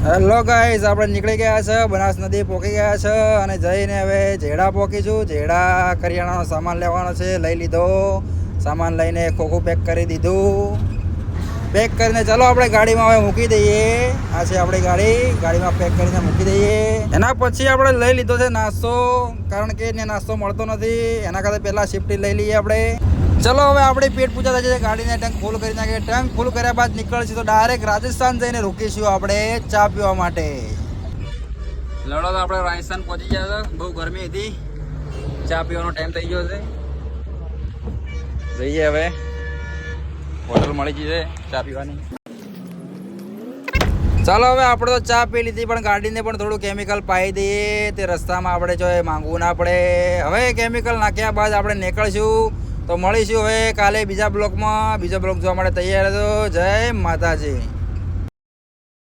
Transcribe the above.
Hello guys, આપણે નીકળી ગયા છે, બનાસ નદી પહોંચી ગયા છે અને જઈને હવે જેડા પહોંચીશું. જેડા કરિયાણાનો સામાન લેવાનો છે, લઈ લીધો. સામાન લઈને ખોખું પેક કરી દીધું. પેક કરીને ચલો આપણે ગાડીમાં હવે મૂકી દઈએ. આ છે આપણી ગાડી, ગાડીમાં પેક કરીને મૂકી દઈએ. એના પછી આપણે લઈ લીધો છે નાસ્તો, કારણ કે એને નાસ્તો મળતો નથી. એના કરતાં પહેલાં શિફ્ટી લઈ લઈએ આપણે. ચલો હવે આપણે પેટ પૂજા થઈ જશે, ગાડીને ટેન્ક ફૂલ કરી નાખીએ. ટેન્ક ફૂલ કર્યા બાદ નીકળશું તો ડાયરેક્ટ રાજસ્થાન જઈને રોકીશું આપણે ચા પીવા માટે. લડો તો આપણે રાજસ્થાન પહોંચી ગયા હતા, બહુ ગરમી હતી, ચા પીવાનો ટાઈમ થઈ ગયો છે. જઈએ હવે, હોટલ મળી ગઈ છે ચા પીવાની. ચાલો હવે આપણે તો ચા પી લીધી, પણ ગાડીને પણ થોડું કેમિકલ પાઈ દઈએ, તે રસ્તામાં આપણે જો માંગવું ના પડે. હવે કેમિકલ નાખ્યા બાદ આપણે નીકળશું. તો મળીશું હવે કાલે બીજા બ્લોગમાં. બીજો બ્લોગ જોવા માટે તૈયાર હતો. જય માતાજી.